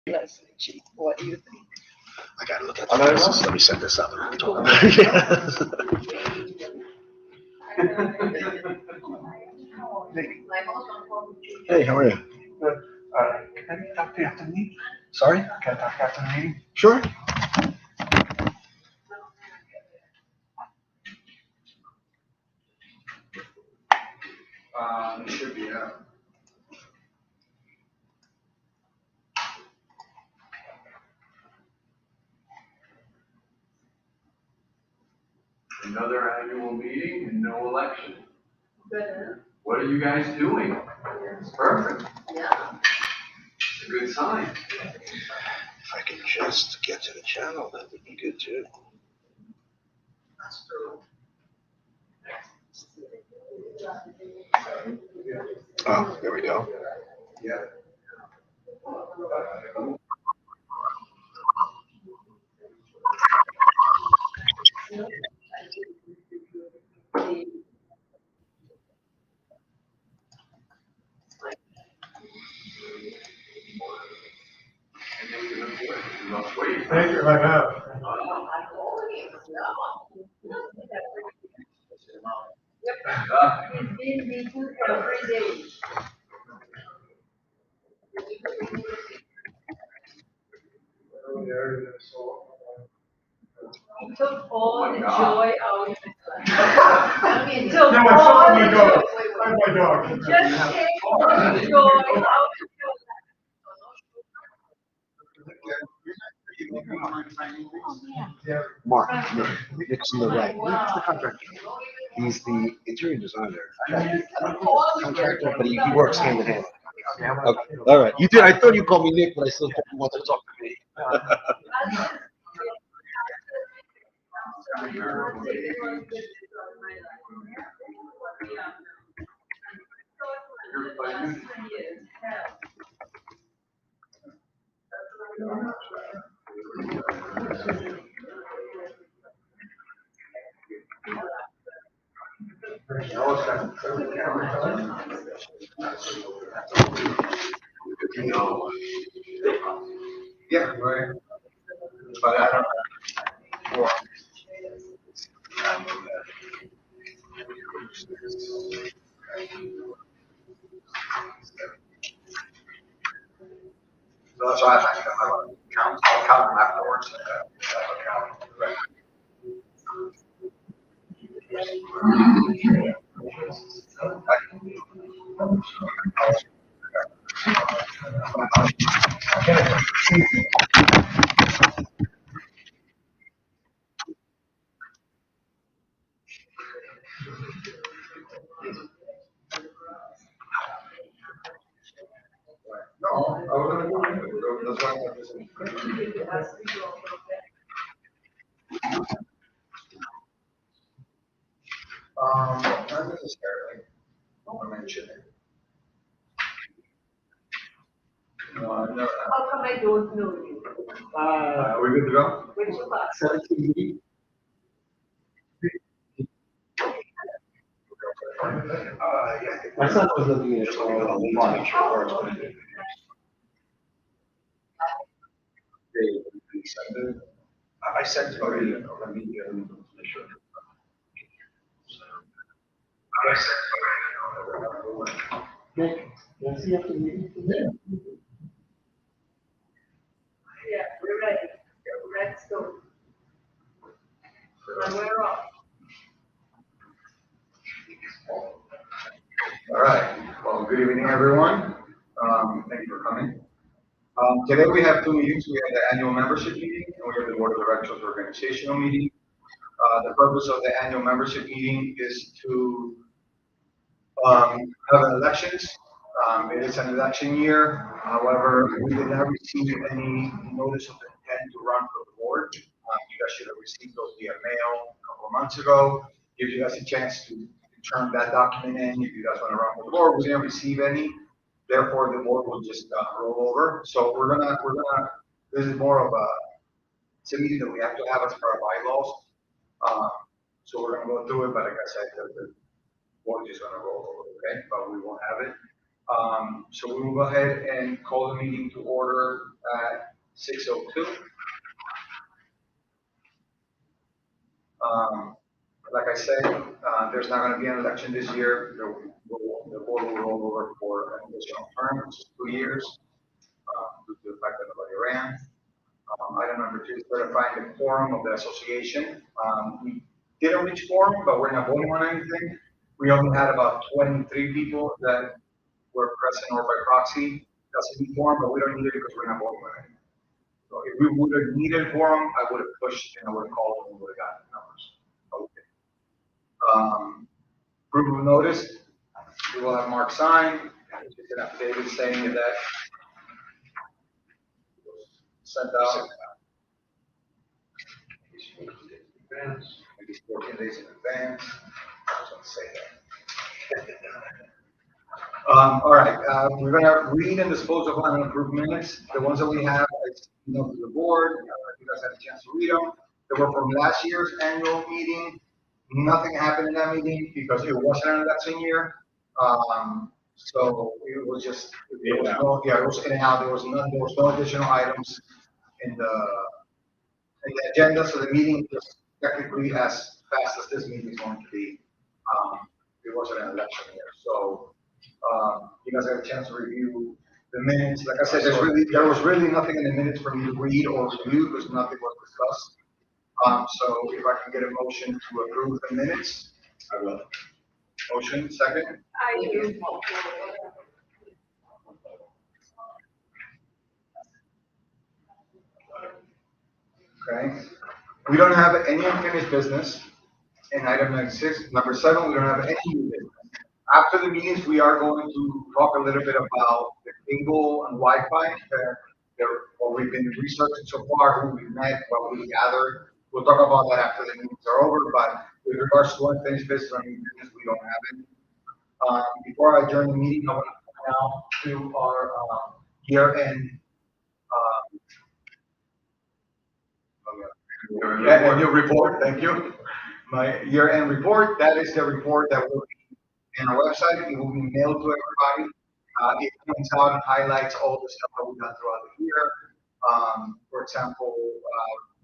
Leslie G, what do you think? I gotta look at the prices. Let me set this up. Hey, how are you? Good. Can I talk to you after the meeting? Sorry? Can I talk after the meeting? Sure. It should be out. Another annual meeting and no election. Good. What are you guys doing? It's perfect. Yeah. It's a good sign. If I can just get to the channel, that would be good too. Oh, there we go. Yeah. You must wait. Thank you, I have. Been beaten every day. It took all the joy out of it. It took No, all I'm the my dog. joy. I'm my dog. Just take all the joy out of your Mark, Nick's on the right. Nick's the contractor. He's the interior designer. Contractor, but he works hand in hand. Okay. All right. You did. I thought you called me Nick, but I still thought you wanted to talk to me. No. Yeah, right. But I don't know. So that's why I count. I'll count them afterwards. I'll count. No, I was gonna go into it. That's why I was. Not necessarily. I mentioned it. No, I've never. How come I don't know you? Are we good to go? Which of us? 17. Yeah. My son was looking at it, so I'll need to make sure where it's going to be. I sent it already. Let me make sure. I sent it already. Nick, can I see after the meeting? Yeah, we're ready. Let's go. And we're off. All right. Well, good evening, everyone. Thank you for coming. Today we have two meetings. We have the annual membership meeting and we have the board of directors organizational meeting. The purpose of the annual membership meeting is to have an elections. It is an election year. However, we did not receive any notice of intent to run for the board. You guys should have received those via mail a couple of months ago. Gives you guys a chance to turn that document in if you guys want to run for the board. We didn't receive any. Therefore, the board will just roll over. So this is more of it's a meeting that we have to have as per our bylaws. So we're gonna go through it, but like I said, the board is gonna roll over, okay? But we won't have it. So we will go ahead and call the meeting to order at 6:02. Like I said, there's not gonna be an election this year. The board will roll over for an additional term, which is 2 years, due to the fact that nobody ran. Item number 2 is certifying the quorum of the association. We didn't reach quorum, but we're not voting on anything. We only had about 23 people that were present or by proxy. That's a quorum, but we don't need it because we're not voting on anything. So if we would have needed quorum, I would have pushed and I would have called and we would have gotten the numbers. Okay. Proof of notice, we will have Mark sign, just an affidavit saying that sent out. Maybe 14 days in advance. I was gonna say that. All right, we're gonna read and dispose of unapproved minutes. The ones that we have, to the board, you guys had a chance to read them. They were from last year's annual meeting. Nothing happened in that meeting because it wasn't an election year. So it was just, it was in and out. There was no additional items in the agenda, so the meeting was technically as fast as this meeting is going to be. It wasn't an election year, so you guys had a chance to review the minutes. Like I said, there was really nothing in the minutes for me to read or review because nothing was discussed. So if I can get a motion to approve the minutes, I will. Motion, second? I do. Okay. We don't have any unfinished business. And item number 7, we don't have any new business. After the meetings, we are going to talk a little bit about the cable and Wi-Fi, what we've been researching so far, who we've met, what we gathered. We'll talk about that after the meetings are over, but with regards to unfinished business or new business, we don't have it. Before I adjourn the meeting, I want to point out to our year-end annual report. Thank you. My year-end report. That is the report that will be in our website. It will be mailed to everybody. It points out and highlights all the stuff that we've done throughout the year. For example,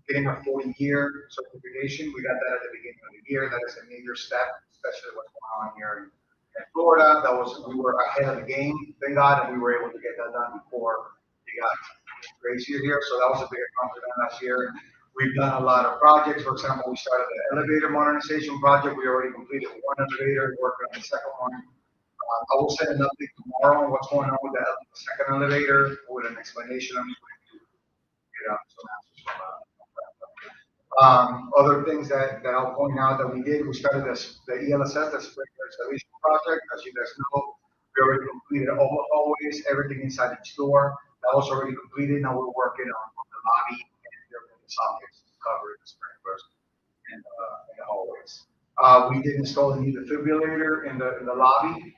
getting a 40-year certification. We got that at the beginning of the year. That is a major step, especially what's going on here in Florida. We were ahead of the game, thank God, and we were able to get that done before it got crazier here. So that was a big accomplishment last year. We've done a lot of projects. For example, we started the elevator modernization project. We already completed one elevator, working on the second one. I will send an update tomorrow on what's going on with the second elevator with an explanation. I'm just going to get out some answers from that. Other things that I'll point out that we did, we started the ELSS, the sprinkler installation project. As you guys know, we already completed all the hallways, everything inside each door. That was already completed. Now we're working on the lobby and the sockets to cover the sprinklers and the hallways. We did install a new defibrillator in the lobby.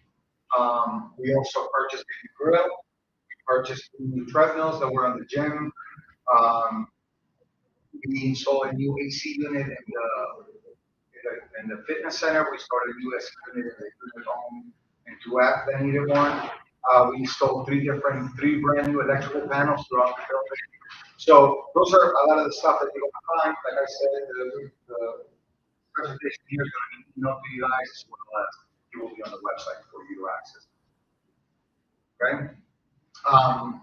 We also purchased a new grill. We purchased new treadmills that were on the gym. We installed a new AC unit in the fitness center. We started a new AC unit in the unit home and 2F that needed one. We installed three brand new electrical panels throughout the building. So those are a lot of the stuff that you're going to find. Like I said, the presentation here is going to be emailed to you guys as well as it will be on the website for you to access. Okay.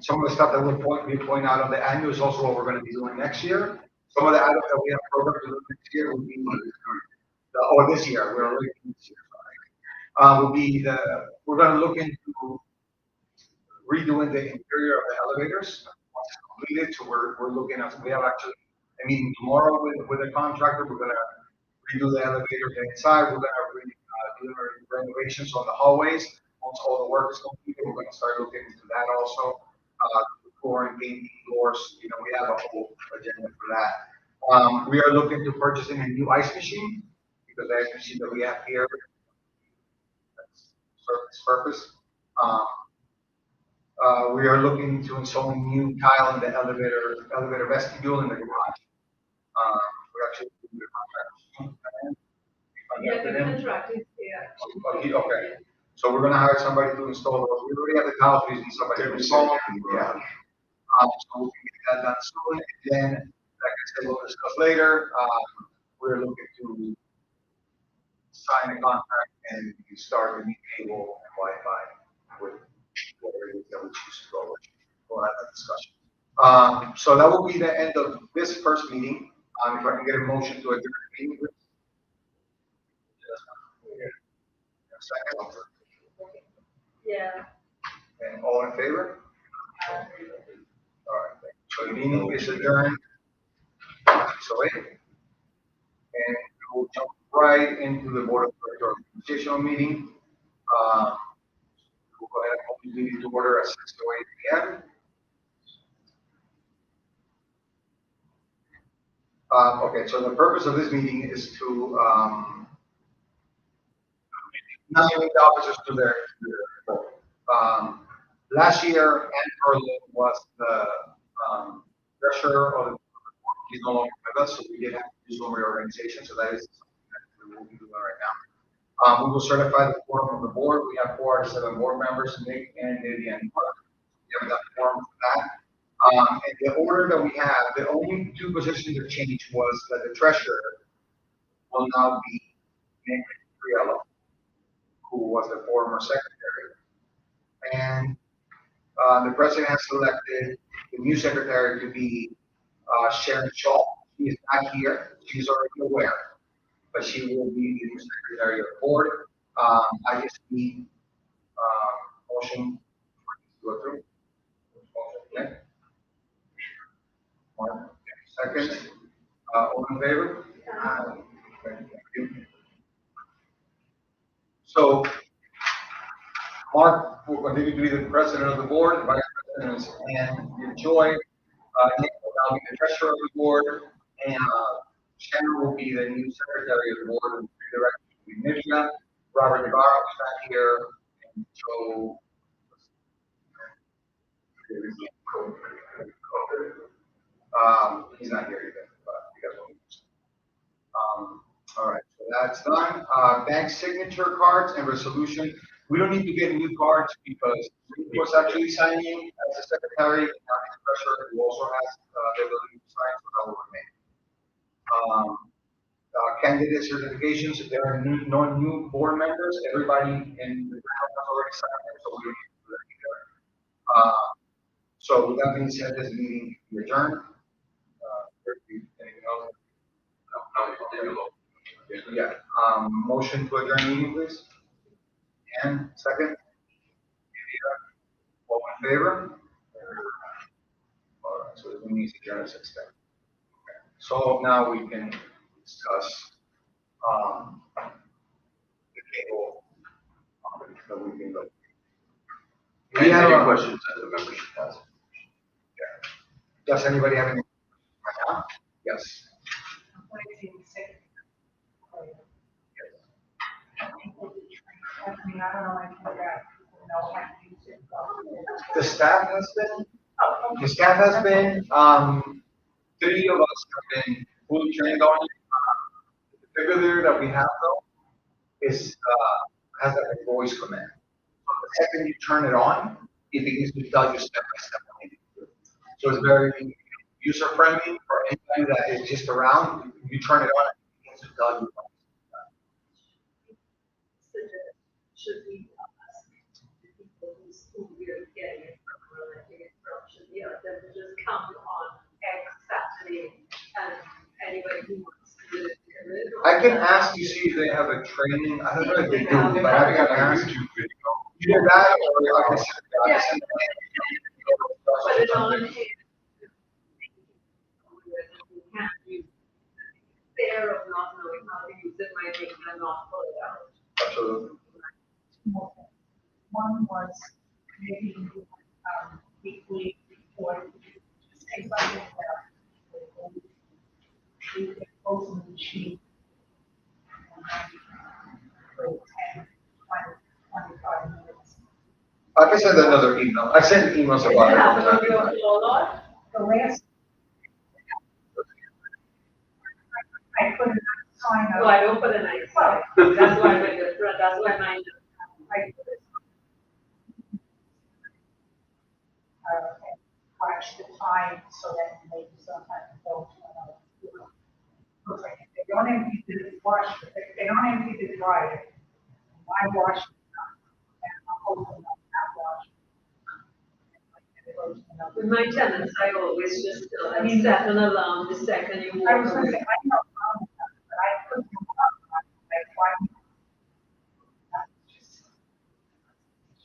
Some of the stuff that we'll point out on the annual is also what we're going to be doing next year. Some of the items that we have programmed to do next year will be, or this year, we're already this year, sorry. We're going to look into redoing the interior of the elevators once it's completed. So we're looking at, we have actually a meeting tomorrow with a contractor. We're going to redo the elevator inside. We're going to do renovations on the hallways. Once all the work is completed, we're going to start looking into that also. Flooring, painting, floors, we have a whole agenda for that. We are looking to purchasing a new ice machine because the ice machine that we have here serves its purpose. We are looking to install a new tile in the elevator vestibule in the garage. We're actually doing the contract. Yeah, the contract is here. Okay. So we're gonna hire somebody to install those. We already have the tile trees and somebody to install them. Yeah. So we can get that done soon. And then, like I said, we'll discuss later. We're looking to sign a contract and start the new cable and Wi-Fi with whatever it is that we choose to go with. We'll have that discussion. So that will be the end of this first meeting. If I can get a motion to adjourn the meeting, please. Second. Yeah. And all in favor? All right. So the meeting is adjourned. So wait. And we'll jump right into the Board of Directors organizational meeting. We'll go ahead and open the meeting to order at 6:08 p.m. Okay, so the purpose of this meeting is to nominate the officers to their role. Last year, Ann Perlin was the treasurer of the board. He's no longer with us, so we did have to do some reorganization, so that is something that we will be doing right now. We will certify the quorum of the board. We have 4 out of 7 board members, Nick and Vivian. We have enough quorum for that. And the order that we have, the only 2 positions that changed was that the treasurer will now be Nick Priello, who was the former secretary. And the president has selected the new secretary to be Sharon Shaw. She is not here. She's already aware, but she will be the new secretary of the board. I just need motion to go through. Okay. One second. All in favor? Thank you. So, Mark will continue to be the president of the board, vice president is Ann Joy. Nick will now be the treasurer of the board, and Shannon will be the new secretary of the board, and the director will be Nivia. Robert Navarro is not here, and Joe. He's not here either, but you guys will. All right, so that's done. Bank signature cards and resolution. We don't need to get new cards because Rick was actually signing as a secretary, and now he's treasurer, who also has the ability to sign, so that will remain. Candidate certifications, there are no new board members. Everybody in the ground has already signed it, so we don't need to do that either. So with that being said, this meeting is adjourned. Anything else? No. Yeah. Motion to adjourn meeting, please. And second? All in favor? All right, so the meeting is adjourned at 6:10. Okay. So now we can discuss the cable that we can go. Any questions that the membership has? Does anybody have any? Yes. I mean, I don't know anything about people know how to use it. The staff has been, 3 of us have been fully trained on it. The figure that we have though is, has a voice command. So the second you turn it on, it begins to tell you step by step what you need to do. So it's very user friendly for anybody that is just around. You turn it on, it begins to tell you what Should be the people who we're getting it from, or renting it from, should be able to just come on X Saturday and anybody who wants to do it. I can ask to see if they have a training. I don't know if they do, but I can ask. Either that or I can send Yeah. send Put it on. You can't use it. Fear of not knowing how to use it might make them not pull it out. Absolutely. One was maybe weekly report, say something about we could post on the sheet. For 10, 20, 25 minutes. I can send another email. I send emails about it. all the time. The last. I put a sign No, up. I don't put a nice. That's why my, that's why mine. I put a dry so that they just don't have to go to another. Looks like if they don't empty the wash, if they don't empty the dryer, why wash it? And I'll open up that wash. With my tenants, I always just set an alarm the second you I walk was gonna away. say, I know, but I put them up, like, why? That's just-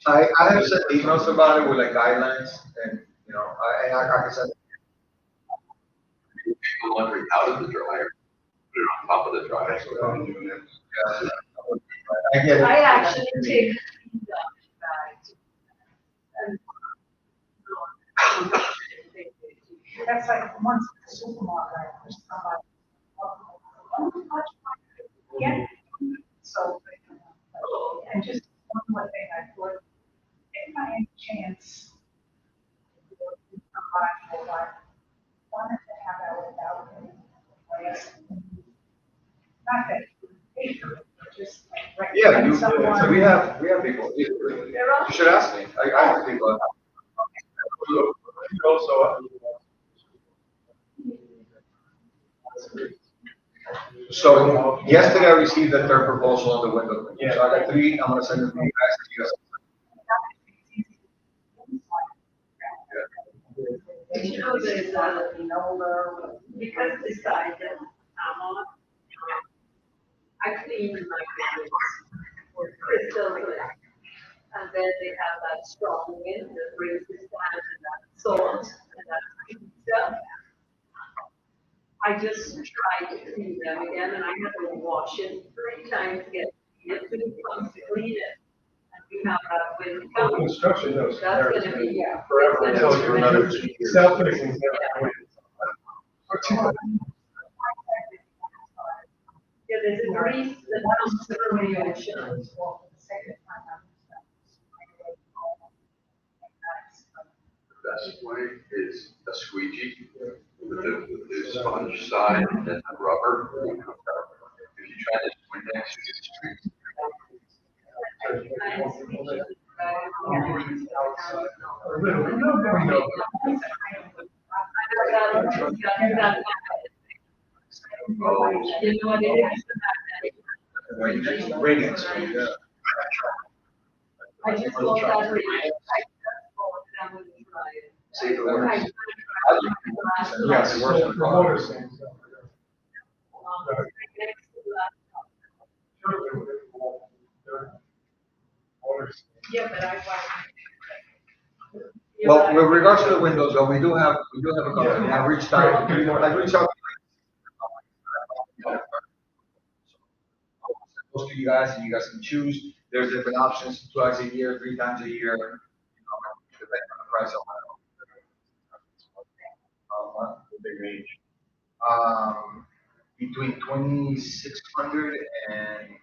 I have sent emails about it with like guidelines and, you know, I can send. You take the laundry out of the dryer, put it on top of the dryer. Yeah, I get it. I actually take the bags and. That's like once in the supermarket, there's somebody. "Oh, much money, get it." So, and just one more thing, I thought, if by any chance, somebody wanted to have our balcony, glass, not that you pay for it, but just like. Yeah, recommend so someone- we have people, you should ask me, I have people. So yesterday I received the third proposal on the window. So I got three, I'm gonna send them to you guys. You guys- You know, there's because the side that I'm on, I clean my windows for crystal clear. And then they have that strong wind that brings the sand and that salt and that stuff. I just try to clean them again and I have to wash it 3 times to get it to clean it. And we have that wind coming. Construction knows. That's gonna be, Forever it's until gonna be you're another tremendous. 2 years. Self-fixing is never. Or 2 months. Yeah, there's a grease that comes through the ocean. The best way is a squeegee with the sponge side and then the rubber. If you try this Windex, it's street. Or little, no. Oh, You know what it is? Radiance, yeah. I just want that radiance. I just want that with the dryer. See if it I- works. Yes, it works for water sinks. Next to that. Yeah, but I buy. Well, with regards to the windows, though, we do have a company, I reached out, Goes to you guys, and you guys can choose, there's different options, twice a year, 3 times a year, you know, depending on the price of the big range. Between 2,600 and 5,000.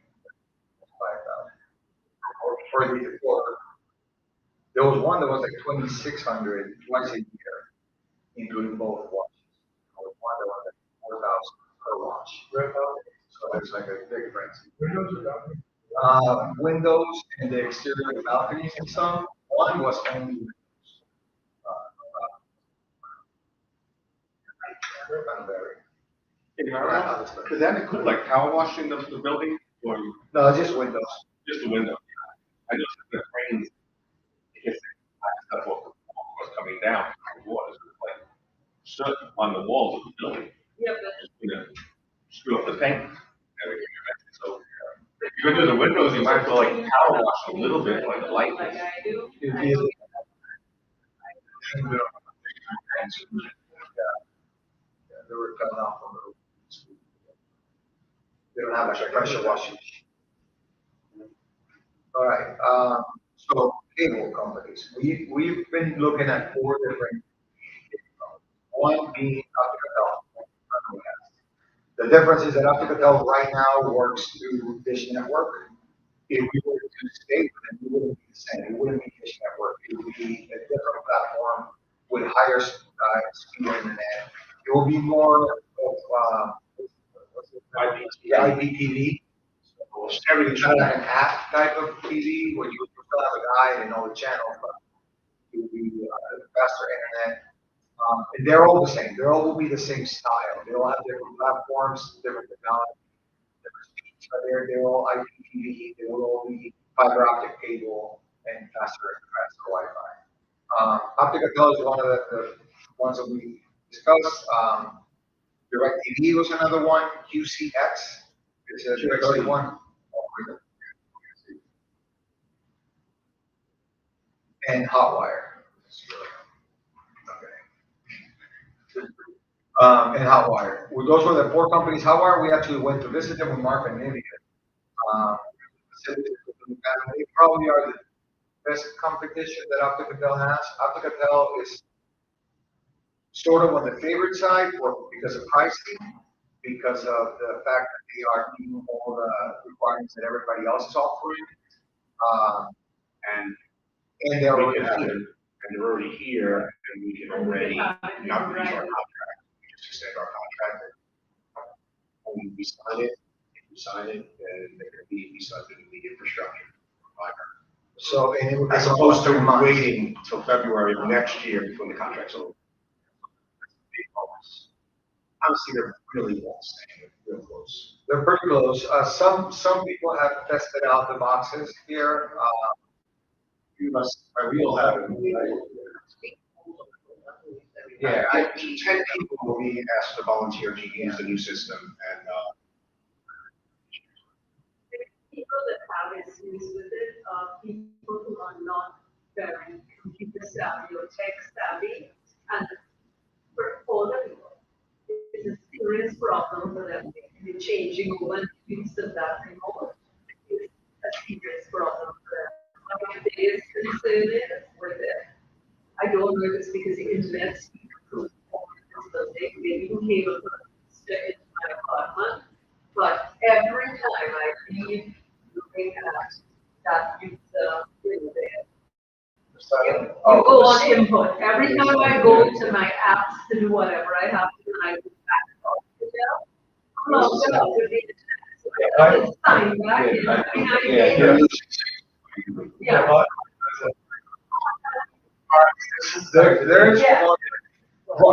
Or for the quarter. There was one that was like 2,600 twice a year, including both watches. There was one that was like 4,000 per watch. So there's like a big difference. Windows and the exterior balconies and some, one was only windows. Kind of vary. Could that include like power washing the building or No, it's just windows. just the window? I know that the rains, it gets stuff off the wall, what's coming down, the water's like soot on the walls of the building, Yeah, but. you know, screw up the paint. Everything. So if you're gonna do the windows, you might as well like power wash a little bit, like light. Like I do. It'd I be- do. They were cut off from the. They don't have like a pressure washing machine. All right, so cable companies, we've been looking at 4 different. One being Alcatel. The difference is that Alcatel right now works through Dish Network. If we were to stay with them, it wouldn't be the same, it wouldn't be Dish Network, it would be a different platform with higher speed internet. It will be more of, IPTV. Every kind of an app type of TV where you still have a guide and all the channels, but it will be faster internet. And they're all the same. They all will be the same style. They all have different platforms, different technology, different speeds. But they're all IPTV. They will all be fiber optic cable and faster Wi-Fi. Optical is one of the ones that we discussed. DirecTV was another one. QCX is a DirecTV one. And Hotwire. And Hotwire. Well, those were the four companies. Hotwire, we actually went to visit them with Mark and Nivea. They probably are the best competition that Opticatel has. Opticatel is sort of on the favorite side because of pricing, because of the fact that they are meeting all the requirements that everybody else is offering. And And they're we already can have here. them, and they're already here, and we can already not reach our contract, we just extend our contract. And we sign it, if we sign it, then they're gonna be, we start doing the infrastructure provider. So, and it would be As opposed to 3 months. waiting till February of next year before the contract's over. That's a big bonus. Honestly, they're really all the same, they're real close. They're pretty close. Some people have tested out the boxes here. We'll have it. Yeah, 10 people will be asked to volunteer to use the new system, and, People that have issues with it are people who are not very computer savvy or tech savvy, and for all the people, it's a serious problem for them. They're changing over and things of that remote. It's a serious problem for them. My biggest concern is with it. I don't know if it's because the internet's improved building, maybe cable stick into my apartment, but every time I read looking at that user there. You go on input. Every time I go to my apps to do whatever I have to do, I go back to it. I'm not sure with the internet. So I just sign back in. Yeah. There's Yeah.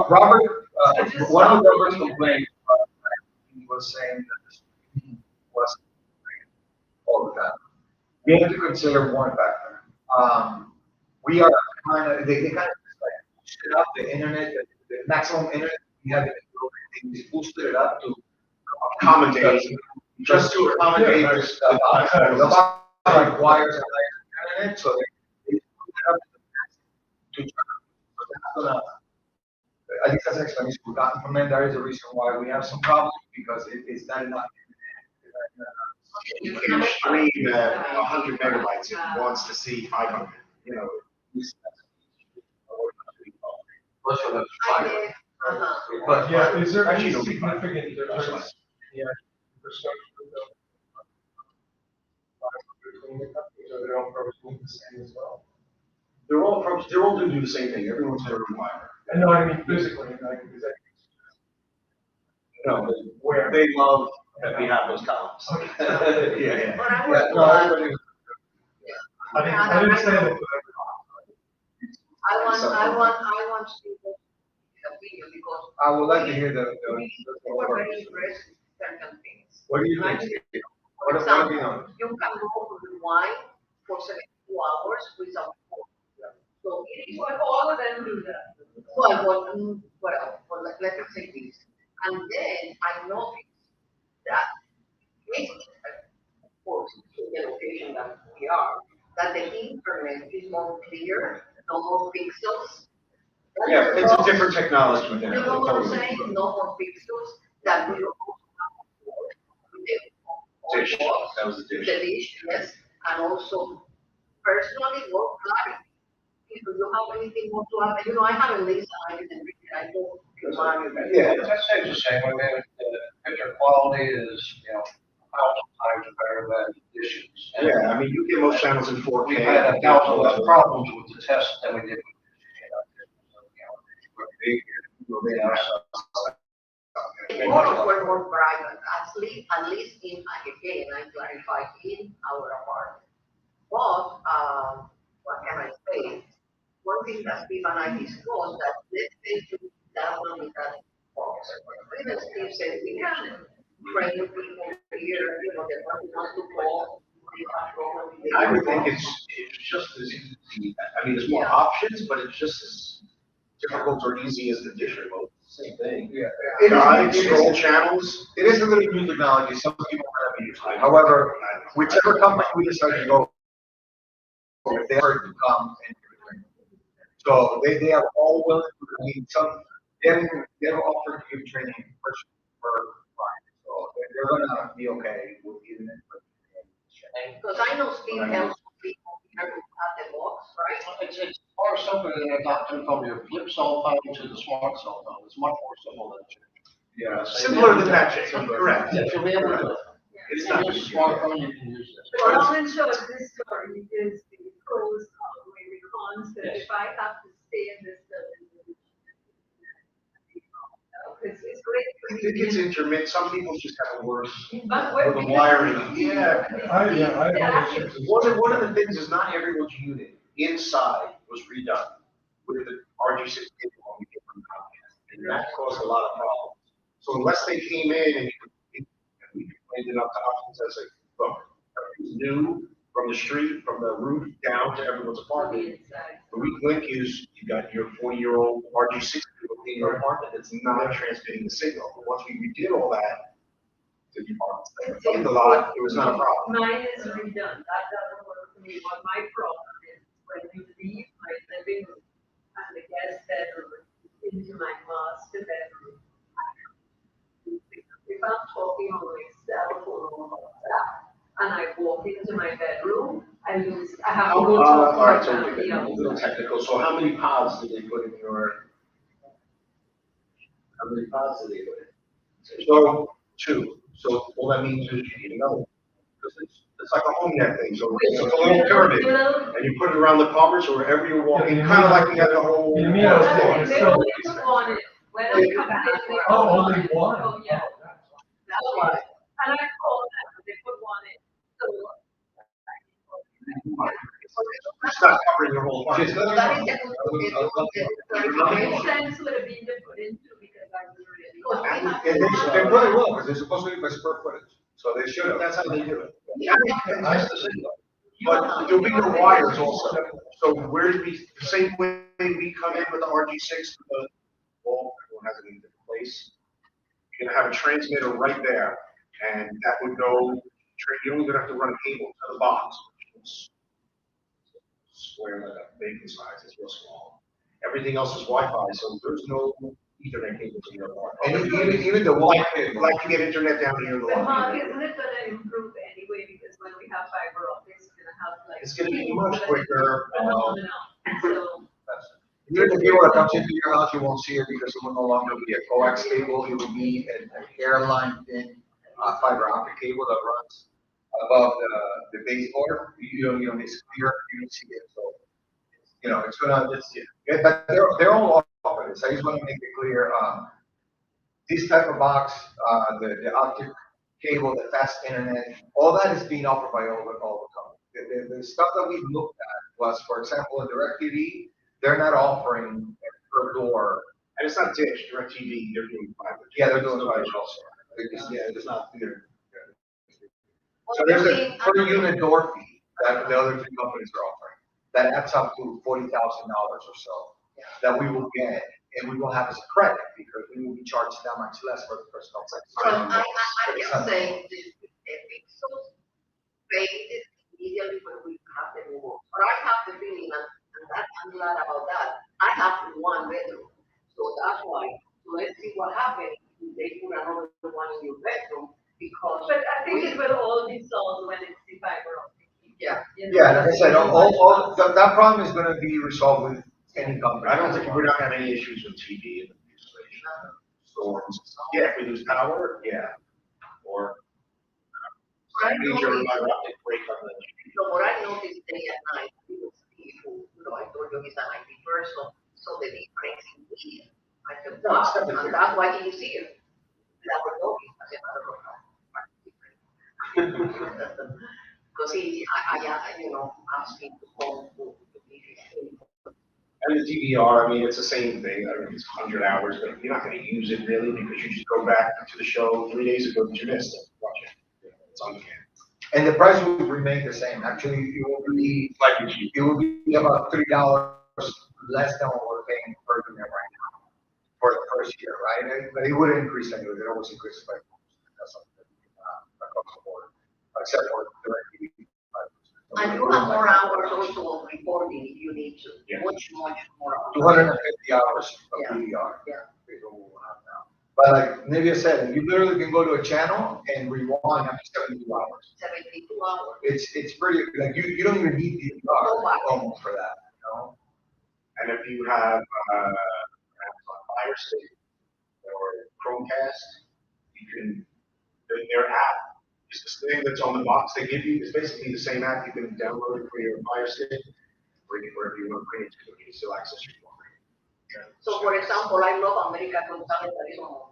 Robert, I just one of saw Robert's the- complaints he was saying that this was all the time. We have to consider one factor. We are kind of, they kind of just like boosted up the internet, the maximum internet we have in the building. They just boosted it up to accommodate, just to accommodate this stuff. Like wires and internet, so they put it up to the max. I think that's an explanation we've gotten from them. That is the reason why we have some problems, because it's not enough. you can stream at 100 megabytes if it wants to see 500, you know. Plus you'll have fiber. But Yeah, is there any Actually, it'll be fine. significant difference in the infrastructure built? Between the companies, or they're all approaching the same as well? They're all going to do the same thing, everyone's going to require. And no, I mean physically, like, is that? No, Where? they love that we have those columns. Yeah. But I Yeah, would, no, everybody. I didn't say that. I want people opinion because I would like to hear the. we were very impressed with certain things. What do you Like, think? for What do you example, know? you can go with wine for 72 hours without food. So it is what all of them do that. Well, let me say this. And then I noticed that, of course, in the location that we are, that the internet is more clear, no more pixels. Yeah, it's a different technology within You it. know what I'm totally. saying? No more pixels that we also have before. With Dish, the that was the the dish. dish, yes, and also personally more clarity. If you have anything more to add, I haven't listened, I didn't read it, I know your mind. Yeah. That's the same way, man. The picture quality is, 1,000 times better than dishes. And Yeah, I mean, you get most channels in 4K. we had 1,000 less problems with the test than we did with Tomorrow we're more private, at least in, again, I clarify, in our apartment. But, what can I say? One thing that Steve and I discussed, that let's take that one with that box. Even Steve said, we can train people here, you know, that want to call. I would think it's just as easy, I mean, there's more options, but it's just as difficult or easy as the dish remote, same thing. Yeah. Guides, scroll channels. It is a little new technology, some people might not be used to it. However, whichever company we decide to go, with, they are to come and give it training. So they are all willing to, I mean, they have offered to give training per client. So they're gonna be okay with giving it. Because I know Steve helps people here who have the box, right? It's far simpler than adopting from your flip cell phone to the smart cell phone. It's much more simple than it. Yeah. Simpler than that, Jake, correct. Yeah, so we have to do it. It's It's not. not just a smartphone, you can use this. The long and short of this story is the pros outweigh the cons, that if I have to stay in this building. Because it's great for I think me. it's intermittent, some people just have a worse, But with the wiring. Yeah. Exactly. One of the things is not everyone's unit inside was redone with the RG6 cable we get from Comcast, and that caused a lot of problems. So unless they came in and we complained enough to options, I say, look, everything's new from the street, from the roof down to everyone's apartment. The weak link is you got your 40-year-old RG6 in your apartment that's not transmitting the signal. But once we redid all that, in the lot, it was not a problem. Mine is redone, that doesn't work for me, what my problem is, when you leave my living room and the guest bedroom into my master bedroom. If I'm talking on my cell phone or WhatsApp, and I walk into my bedroom, I have to go to. All right, so my we're getting a little technical. So how many pods did they put in your? How many pods did they put in? So 2. So all that means is you need another one. Because it's like a home net thing. So it's a little pyramid. And you put it around the carpet, so wherever you're walking, kind of like we had the whole. You mean No, those they only put one in, when I come in, they put one in. Oh, yeah. That's why, and I called them, they put one in, so. It's not covering your whole Just apartment. let me That is know. It sense would have been to put into, because I was really. And they really will, because they're supposed to be by square footage, so they should have. That's how they do it. Yeah. But there'll be no wires also. So where do we, the same way we come in with the RG6, well, everyone has it in a different place. You're gonna have a transmitter right there, and that would go, you're only gonna have to run a cable to the box. It's square, like a bacon size, it's real small. Everything else is Wi-Fi, so there's no Ethernet cables in your apartment. And even the Like, cable. like to get internet down here in the But Mark, lobby. isn't it gonna improve anyway, because when we have fiber optics, we're gonna have like. It's gonna be much quicker. Phenomenal, so. Even the cable that comes into your house, you won't see it because it will no longer be a coax cable, it will be an hairline thin, fiber optic cable that runs above the baseboard. It's clear, you don't see it, so, it's gonna, yeah, but they're all offered this, I just wanna make it clear, this type of box, the optic cable, the fast internet, all that is being offered by all the companies. The stuff that we looked at was, for example, in DirecTV, they're not offering per door. And it's not Dish, DirecTV, they're doing fiber. Yeah, they're doing fiber also. Yeah, it's not theater. So there's a per unit door fee that the other 2 companies are offering. That adds up to $40,000 or so that we will get, and we will have as a credit because we will be charged that much less for the first So contact. I'm just saying, the pixels faded immediately when we have the new one. But I have the feeling, and I'm glad about that, I have 1 bedroom. So that's why, so let's see what happens if they put another one in your bedroom, because. But I think it will all be solved when it's the fiber optic. Yeah. Yeah, like I said, that problem is gonna be resolved with any company. I don't think we're not gonna have any issues with TV and installation, storms. Yeah, if we lose power, yeah, or major fiber optic break on the. So what I noticed day and night, because people, I told you he's an IT person, so the difference in media. I said, No, it's wow, definitely and that's why you see it. That we're talking, I said, I don't know. Because he, I, asking to come to the meeting. And the DVR, I mean, it's the same thing, I mean, it's 100 hours, but you're not gonna use it really, because you just go back to the show 3 days ago that you missed it, watch it. You know, it's on demand. And the price will remain the same. Actually, Slightly cheap. it will be about $3 less than what we're paying per unit right now for the first year, right? But it would increase anyway. It always increases by 4%. That's something across the board, except for direct TV. And you have more hours also of recording if you need to, Yeah. much more hours. 250 hours of Yeah. DVR. Yeah. Is what we'll have now. But like Nivea said, you literally can go to a channel and rewind up to 72 hours. 72 hours. It's pretty, like, you don't even need DVR almost for that, you know? And if you have, Amazon Fire Stick or Chromecast, you can, their app is this thing that's on the box they give you, it's basically the same app, you can download it for your Fire Stick, or wherever you want to bring it to, you can still access your phone. So for example, I love American Gonzalez that is on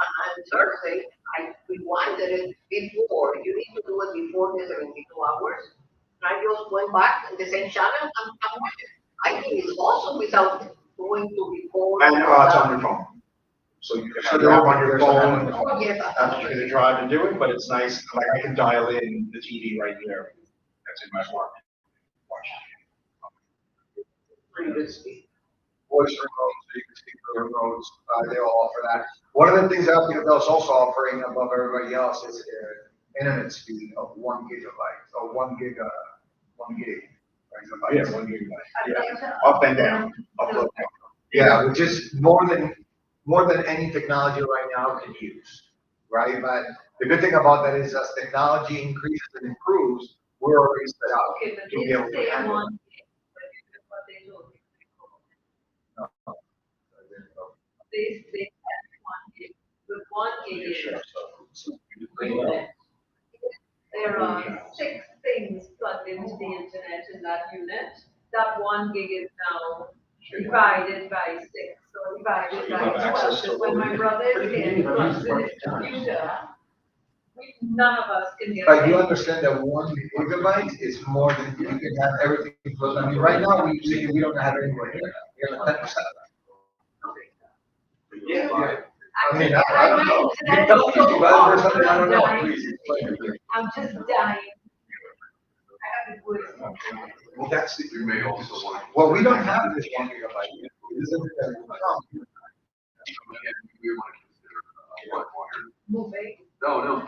and Thursday, I rewinded it before, you need to do it before the 72 hours. And I just went back to the same channel and I'm watching. I think it's awesome without going to record. And, it's on your phone. So you can have your app on your phone, Oh, yes, that's what you're gonna drive and do it, but it's nice, like I can dial in the TV right there, that's in my smart. Watch it. pretty good speed. Voice remotes, you can speak through remotes, they all offer that. One of the things Alcatel is also offering above everybody else is internet speed of 1 gigabyte, or 1 gig. Right? Yeah, 1 gigabyte, yeah, up and down, up and down. Yeah, which is more than any technology right now can use, right? But the good thing about that is as technology increases and improves, we're already set up. Okay, but to be they able to say handle it. one, but this is what they told me. They said 1 gig, with 1 gig unit. There are 6 things plugged into the internet in that unit. That 1 gig is now divided by 6, so divided you by have 12. access to So when my brother is here, he plugs in his computer, none of us can get. But you it. understand that 1 gigabyte is more than, you can have everything close. I mean, right now, we don't have anywhere near that. We have 10% of that. Yeah. I mean, I don't know. You tell me, you guys, there's something I don't know, please explain it. I'm just dying. I have the words. Well, that's the, We may also want. Well, we don't have this 1 gigabyte. It isn't that- We want to consider, Moving. no, no.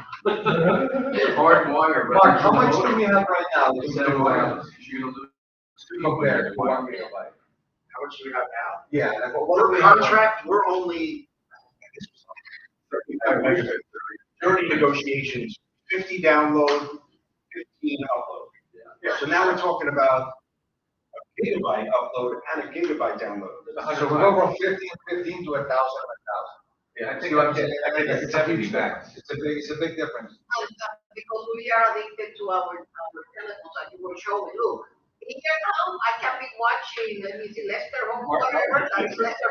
Hardwire, but. Mark, how much do we have right now? to do, Compared to 1 gigabyte. how much do we have now? Yeah, like, what do We're we have? contract, we're only. 35 megabits, 30 negotiations, 50 download, 15 upload. Yeah, so now we're talking about a gigabyte upload and a gigabyte download. There's 100 So we go from 15 to 1,000, 1,000. Yeah, I See what I'm saying? I think it's a huge difference. It's a big difference. Because we are addicted to our telephones, like you were showing, look. Here now, I can be watching, let me see, Lester, or whatever, like Lester,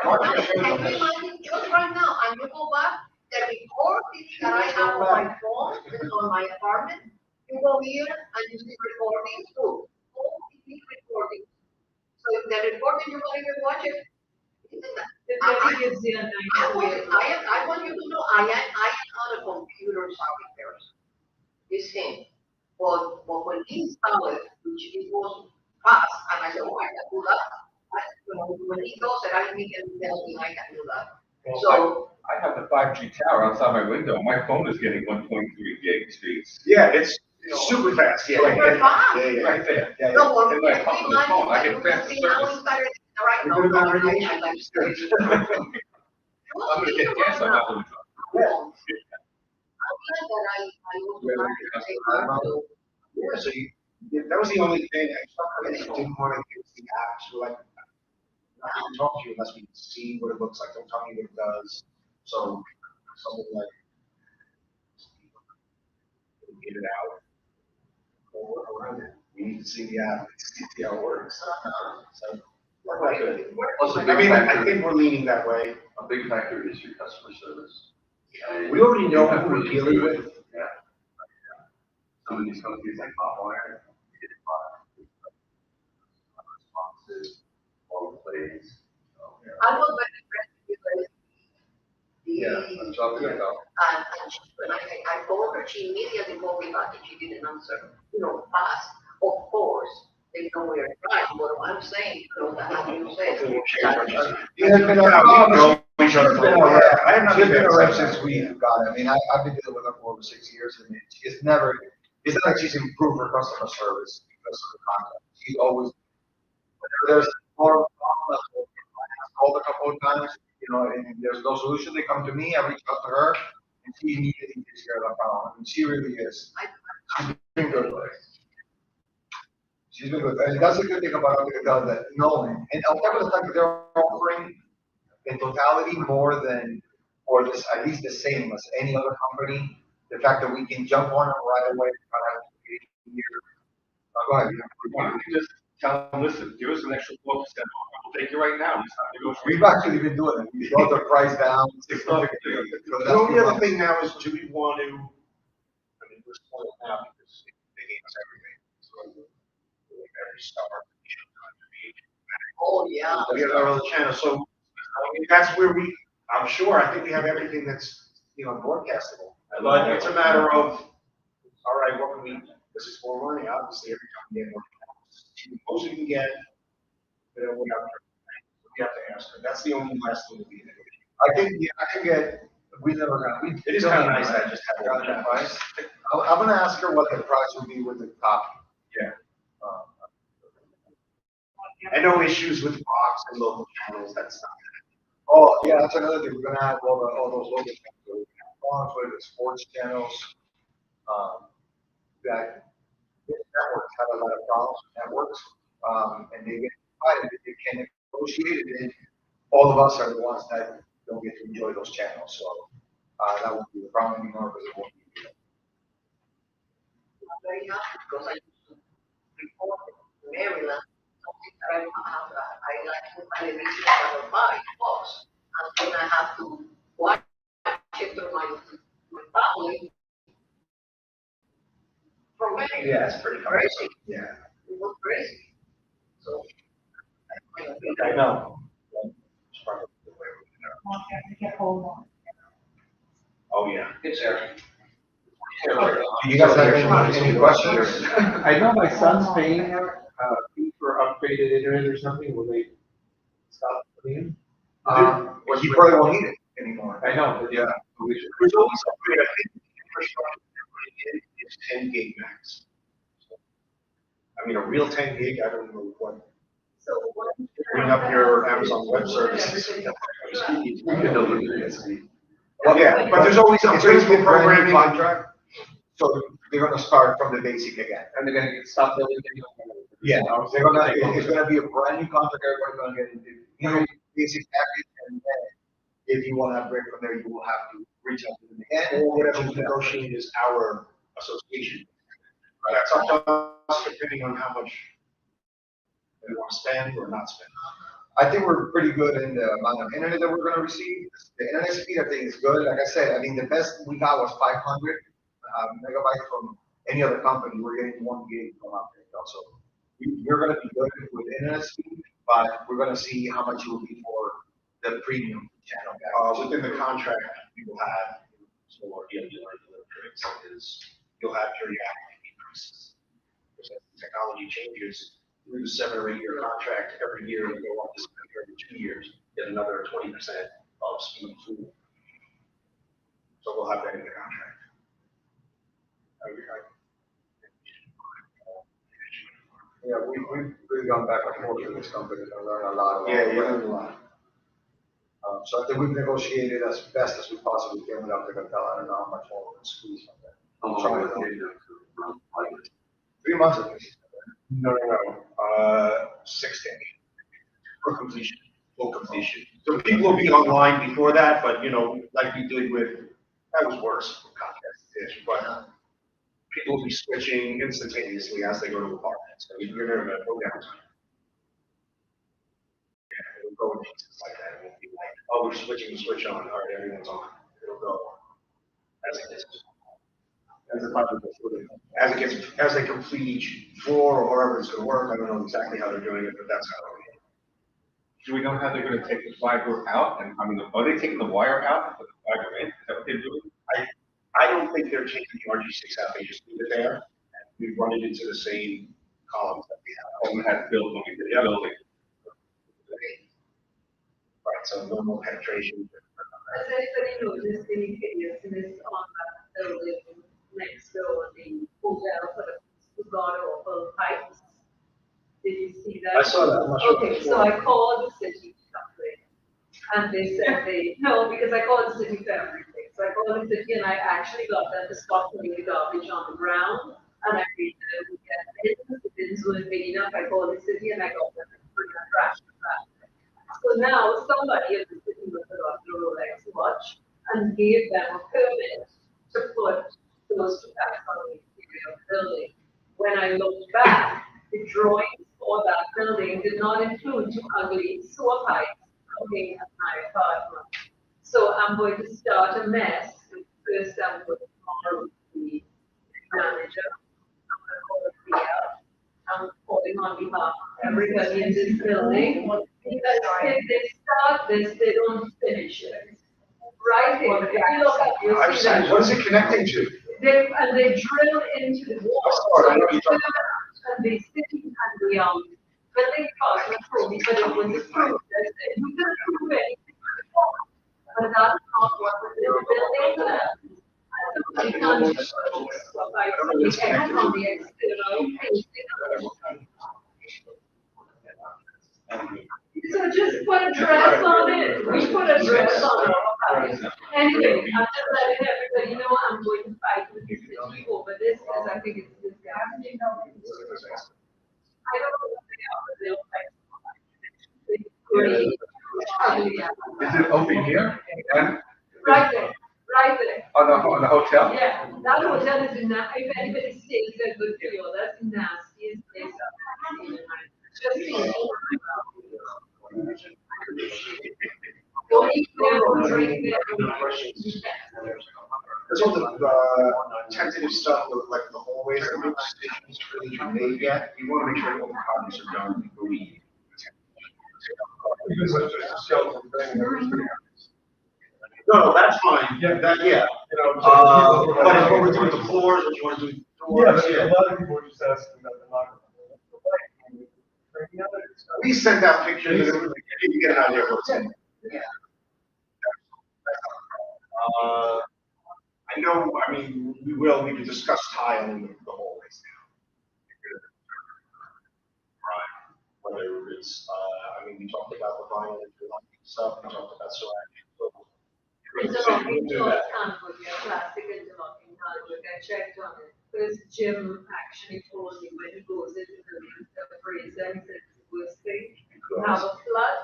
and you imagine just right now, and you go back, the recording that I have on my phone, on my apartment, you go here and you see recordings, too, all these recordings. So if the recording, you don't even watch it, isn't that? It really gives you a nice way. I want you to know, I am not a computer savvy person. This thing. But when he installed it, which it was fast, and I said, oh, I can do that. When he does it, I immediately tell him I can do that. So, I have the 5G tower outside my window. My phone is getting 1.3 gig speeds. Yeah, it's super fast, yeah. super fast. Yeah, yeah. Right there. Yeah, yeah. No, well, And my can phone, you the phone, I imagine get that faster you see how service. he started, right now, We're gonna have I radiation. like straight. I'm gonna get gas, I'm not gonna. I'm glad that I was trying to take that to. Yeah, so that was the only thing, I didn't want to use the apps, we're like, I'm not gonna talk to you unless we can see what it looks like, don't tell me what it does. So, something like, get it out. Or around it, we need to see the app, see how it works. So, Plus, a I big mean, I factor, think we're leaning that way. a big factor is your customer service. And We already know you have who we're really dealing good- with. Yeah. Some of these companies like Hotwire, you get responses all over the place. plays. I was very impressed with Yeah, I'm talking about. and she, when I called her, she immediately called me back and she didn't answer, fast. Of course, they know we're right, but I'm saying, that you said. Yeah, but Each other. I have She's nothing been a to rep say. since we got it. I mean, I've been dealing with her for over 6 years, and it's never, it's not like she's improved her customer service because of the contact. She's always, whenever there's more, I called a couple of times, and there's no solution, they come to me, I reach out to her, and she immediately takes care of that problem. I mean, she really is. She's been good with it. She's been good, and that's a good thing about Alcatel, that knowing, and on top of the fact that they're offering in totality more than, or this, at least the same as any other company, the fact that we can jump on it right away, go ahead. Why don't you just tell them, listen, give us an extra 4% off, we'll take you right now, it's not negotiable. We've actually been doing it, we brought the price down. The only other thing now is, do we want to, I mean, we're spoiled now because they gave us everything. So every star, Oh, yeah. we have our own channel, so I mean, that's where I'm sure, I think we have everything that's, broadcastable. But it's a matter of, all right, what can we, this is more money, obviously, every time we get more. The most we can get, we have to ask her. That's the only last thing that we can do. I think, I can get, we never got, It is kind of nice that I just have got that price. I'm gonna ask her what the price would be with the top. Yeah. And no issues with Fox and local channels, that's not. Oh, yeah, that's another thing, we're gonna have all those local channels, we're gonna have Fox, with the sports channels, that networks have a lot of problems with networks, and they get divided, if they can negotiate it, then all of us are the ones that don't get to enjoy those channels, so, that won't be the problem anymore, because it won't be. I'm very happy because I used to report in Maryland, something that I like to television channel 5, Fox. And then I have to watch it through my family. From Maryland. Yeah, it's pretty Crazy. Yeah. It was crazy. So. I know. To get hold of. Oh, yeah. It's there. Do you guys have any questions? I know my son's paying fee for upgraded internet or something, will they stop paying? Well, you probably won't need it anymore. I know, but Yeah. There's always upgrade, I think the infrastructure they're putting in is 10 gig max. I mean, a real 10 gig, I don't know what. So what? Bring up your Amazon Web Services. Well, Yeah, but there's always It's gonna upgrades be for a brand new programming. contract, so they're gonna start from the basic again. and they're gonna stop building. Yeah, it's gonna be a brand new contract, everybody's gonna get into, basic package, and then if you wanna upgrade from there, you will have to reach out to them again. Or whatever we negotiate is our association. That's up to us, depending on how much we want to spend or not spend. I think we're pretty good in the amount of internet that we're gonna receive. The internet speed, I think, is good. Like I said, I mean, the best we got was 500 megabytes from any other company. We're getting 1 gig from Alcatel. So we're gonna be good with internet speed, but we're gonna see how much it will be for the premium channel. Within the contract, we will have, so what the tricks is, you'll have periodic increases. Because as the technology changes, through the 7 or 8 year contract, every year you go up this every 2 years, get another 20% of speed pool. So we'll have that in the contract. Yeah, we've really gone back and forth with this company and learned a lot. Yeah, We learned a lot. So I think we've negotiated as best as we possibly can without the Alcatel. I don't know how much more we can squeeze from that. How long will it take them to run like 3 months at least. No, 6 to 8 for completion, full completion. So people will be online before that, but like we did with, that was worse, Comcast, but people will be switching instantaneously as they go to apartments. So you're gonna have no downtime. Yeah, it'll go in pieces like that. It won't be like, oh, we're switching the switch on, all right, everyone's on. It'll go as it gets. As they complete each floor or wherever it's gonna work, I don't know exactly how they're doing it, but that's how Do we know how they're gonna take the fiber out? And, I mean, are they taking the wire out and put the fiber in? Is that what they're doing? I don't think they're taking the RG6 out, they just leave it there, and we run it into the same columns that we have. When we had built, when we did the building. Right, so no more penetration. Has anybody noticed any hideousness on that building next door, the hotel for the god awful pipes? Did you see that? I saw that, I'm not sure. Okay, so I called the city company, and they said no, because I called the city for everything. So I called the city and I actually got them to stop putting the garbage on the ground, and I agreed that it would get it, the bins weren't big enough, I called the city and I got them to bring the trash back. So now somebody at the city was got the Rolex watch and gave them a permit to put those two packs on the exterior of the building. When I looked back, the drawings for that building did not include two ugly sewer pipes coming at my apartment. So I'm going to start a mess. First, I'm going to call the manager. I'm going to call the PR. I'm calling on behalf of everybody in this building. Because if they start this, they don't finish it. Right there, if you look up, you'll I've see seen, that. what is it connecting to? And they drill into the wall. I know what you're talking And the city and the building department told me that it was approved. I said, you can approve anything. But that's not what the building plans. You can't just put like the X on the external page. So just put a dress on it. We put a dress on it. Anyway, I'm just letting everybody know I'm going to fight with the city over this because I think it's this guy. I don't know what they are, but they'll fight. Great. Is it over here? And Right there, right there. on the hotel? Yeah, that hotel is if anybody stays there, good for you. That's the nastiest place I've ever seen in my just seen it. Don't eat there, don't drink there. There's all the tentative stuff with like the hallways and the stations really made yet. You want to make sure all the copies are done before we. No, that's fine. Yeah, yeah. But if what we're doing the floors, what you want to do. Yeah, a lot of people are just asking about the microphone. We sent out pictures and you can get an idea of what's in. Yeah. I know, I mean, we could discuss tile in the hallways now. Right. Whether it's, I mean, we talked about the vinyl interlocking stuff, we talked about ceramic. Interlocking Do doors that. can't put your plastic interlocking hardwood. I checked on it. First, Jim actually told me when he goes into the freezer, he said it's the worst thing. You have a flood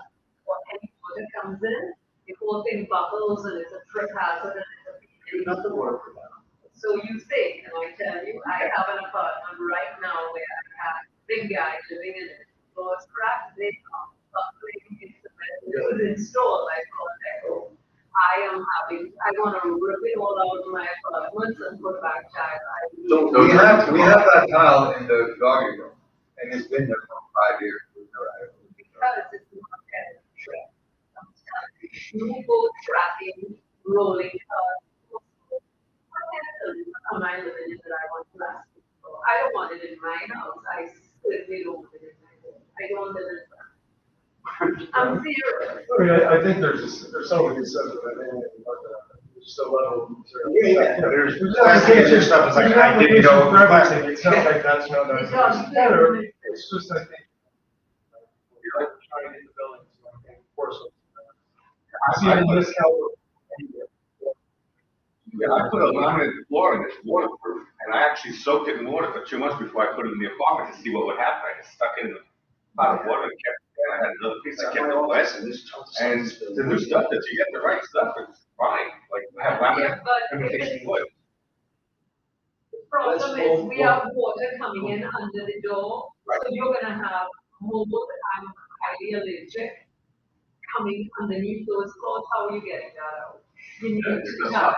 or any water comes in, the whole thing bubbles and it's a trip hazard and it's a Nothing work for that. So you say, can I tell you, I have an apartment right now where I have big guys living in it. Doors cracked, they come, it was installed by Corteco. I want to rip it all out of my apartments and put back tile. So we have that tile in the doggy room, and it's been there for 5 years. Because it's not a trip. You go tracking, rolling, am I living in that I want plastic? I don't want it in my house. I certainly don't want it in my home. I don't live in that. I'm serious. I mean, I think there's so many stuff that just a level of material. Yeah, there's plastic stuff, it's like, I didn't know. For everything, it's not like that's not It nice. does. It's just, I think, we're trying to get the buildings, I think, porcelain. I see it in this caliber. Yeah, I put a laminate floor in, it's waterproof, and I actually soaked it in water for 2 months before I put it in the apartment to see what would happen. I just stuck it in the pot of water and kept it, and I had another piece, I kept it wet, and the new stuff, that you get the right stuff, it's fine, like, I have laminate, Yeah, but imitation wood. the problem is we have water coming in under the door, so you're gonna have mold, I'm highly allergic, coming underneath those floors. How are you getting that out? You need to have.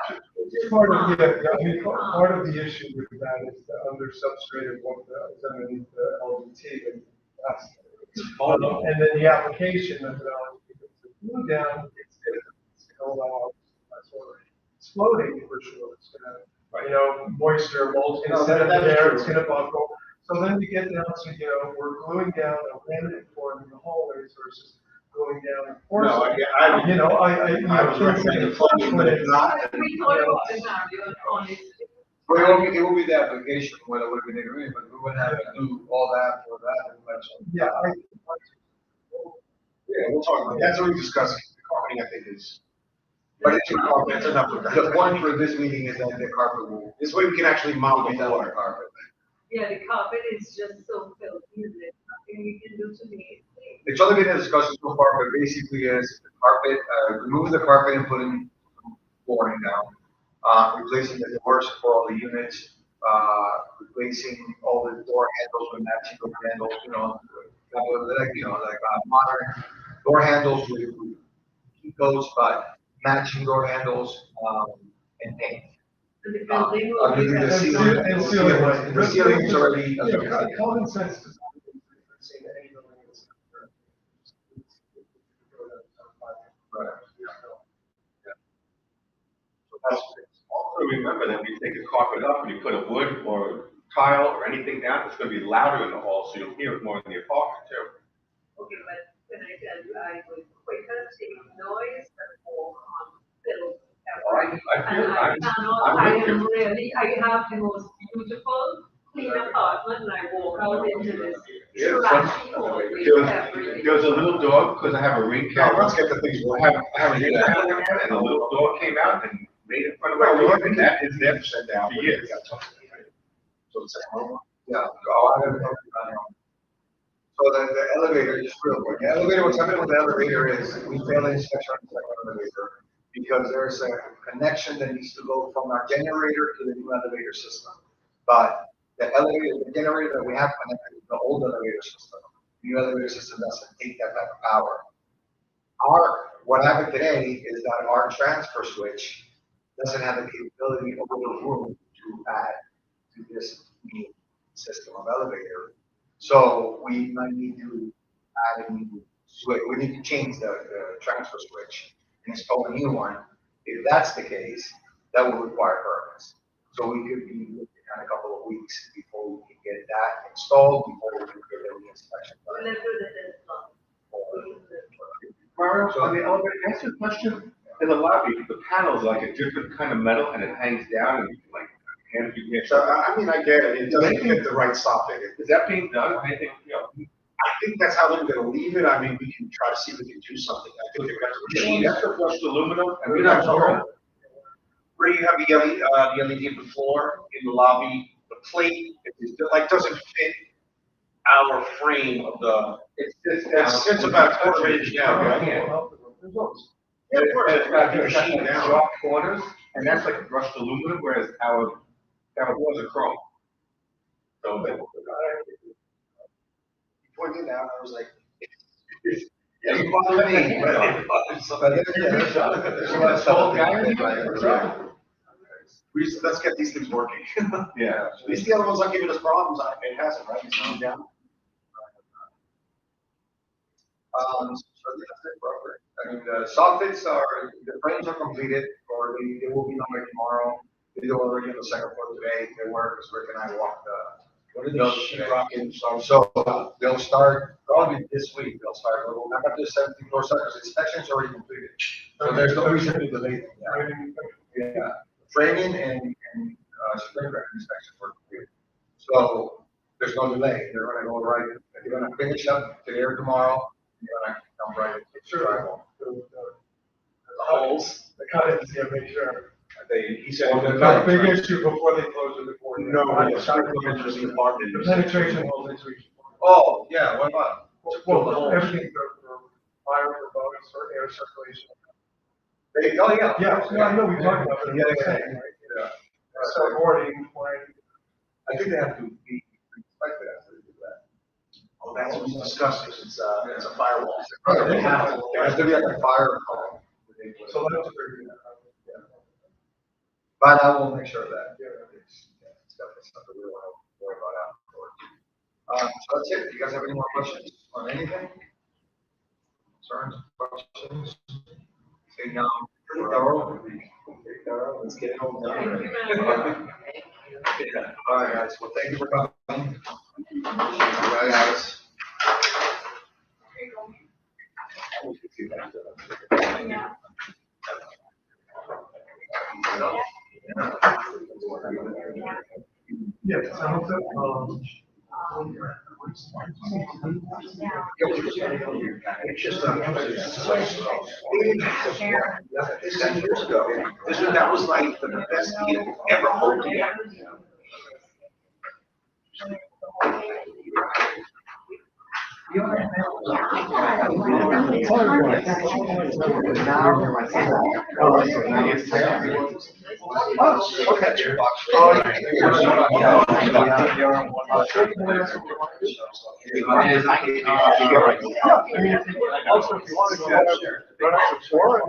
Part of, I mean, part of the issue with that is the under substrate of what is underneath the LVT, and that's And then the application methodology, if it's glue down, it's different. It's gonna allow sort of exploding for sure. It's gonna, moisture, mold's gonna sit in there, it's gonna buckle. So then we get down to, we're gluing down a laminate form in the hallways versus gluing down a porcelain. I was recommending foaming, but if not, We thought about it now, you're honest. well, it will be the application, whether it would be agreement, but we would have to do all that for that. And that's all. Yeah, Yeah, we'll talk about, that's what we discussed, the carpeting, I think is, But it's carpet, it's enough. The point for this meeting is that the carpet will, this way we can actually mount be the done on the floor. carpet. Yeah, the carpet is just so filthy, there's nothing we can do to make it. It's only been a discussion so far, but basically is the carpet, remove the carpet and put in flooring down. Replacing the doors for all the units, replacing all the door handles with matching door handles, modern door handles with keep those, but matching door handles, and paint. And the building will Other be than the better. ceiling, And ceiling lighting. the ceiling is already. Yeah, common sense does not mean that saying that any building is. Right. Also remember that when you take the carpet up and you put a wood or tile or anything down, it's gonna be louder in the hall, so you'll hear it more in the apartment too. Okay, but when I tell you, I was quicker to noise than walk on fiddle. I am really, I have the most beautiful, clean apartment, and I walk out into this trashy hallway every day. There was a little dog, because I have a ring Yeah, cat. let's get the things. I have a ring cat, and the little dog came out and made it in front of my Well, door, we and that is their percent down. For years. So it's like, Yeah, I don't know. So the elevator, just real quick, the elevator, what's happening with the elevator is we failed the inspection on the second elevator because there's a connection that needs to go from our generator to the new elevator system. But the elevator, the generator that we have connected to the old elevator system, the new elevator system doesn't take that type of power. What happened today is that our transfer switch doesn't have the capability of the room to add to this new system of elevator. So we might need to add a new switch. We need to change the transfer switch and install a new one. If that's the case, that will require permits. So we could be looking at a couple of weeks before we can get that installed, before we can get the inspection We'll done. have to do this long. Mario, on the elevator, ask a question. In the lobby, the panel's like a different kind of metal and it hangs down and like, hand you get. So, I mean, I get it, it doesn't fit the right soffit. Is that being done? I think, I think that's how they're gonna leave it, I mean, we can try to see if we can do something, I think they're gonna. you have to flush the aluminum and We're not sure. Where you have the LED of the floor in the lobby, the plate, doesn't fit our frame of the. It's about a quarter inch down, right? Yeah, of course, it's got the machine down. Sharp corners, and that's like brushed aluminum, whereas our was a chrome. So that. Pointed out, I was like. Yeah, You bother me, but. There's a lot of soul guy. Let's get these things working. Yeah. At least the other ones aren't giving us problems, it hasn't, right? It's going down. So that's it, Robert. I mean, the soffits the frames are completed, or they will be done by tomorrow. They go already on the second floor today, they work, because Rick and I walked What are those these today. rocking, So they'll start, probably this week, they'll start, we'll back up to 17 floor because inspection's already completed. So there's no reason to delay them. Yeah, framing and sprinkler inspection were completed. So there's no delay, they're gonna go right, they're gonna finish up today or tomorrow, they're gonna come right into drywall. The holes, the cuttings, yeah, make sure. He said. Not a big issue before they close the report. No, it's not going to the apartment. The penetration holes next week. Oh, yeah, what about? Well, everything for fire, for bugs, for air circulation. Oh, yeah. Yeah, I know we talked about it. Yeah, yeah. So boarding, like. I think they have to be inspected after they do that. Oh, that's what we discussed, it's a firewall. Right, they have to, there has to be like a fire call. So that's a very good. But I will make sure of that. It's definitely something we want to worry about afterwards. So that's it. Do you guys have any more questions on anything? Concerns, questions? Say no. Thorough? Let's get it all done. All right, guys. Well, thank you for coming. Bye, guys. Yes, I hope that, It's just, this 10 years ago, that was like the best deal ever hoped to get. Also, if you want to run up the floor, I'm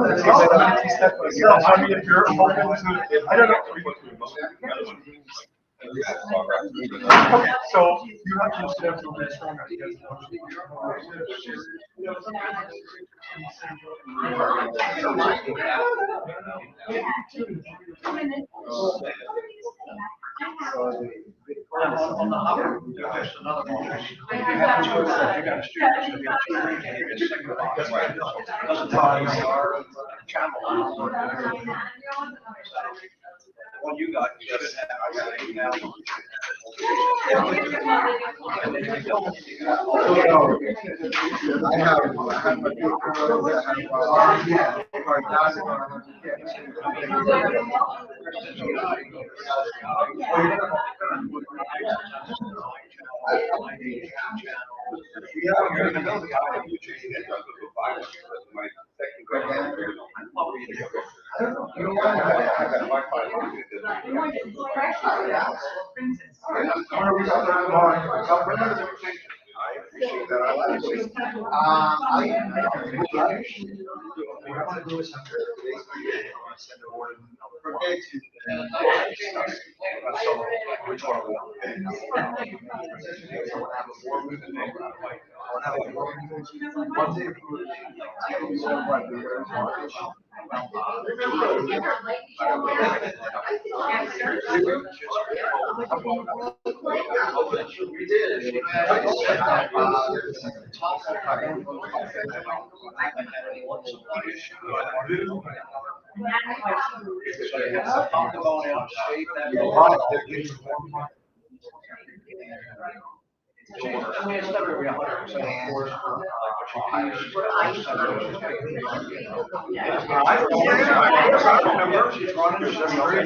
gonna say that I'm anti-step myself. I mean, if you're open to, I don't know. Okay, so you have to step to this one. Well, you got, you should have, I got it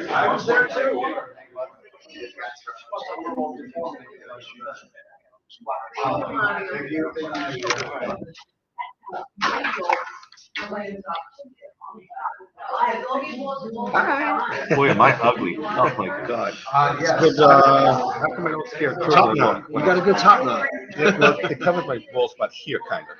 I was there too. Boy, am I ugly. Oh my God. Good, How come I don't see a curve top on knot. You got a good top knot. it? It covered my bald spot here, kind of.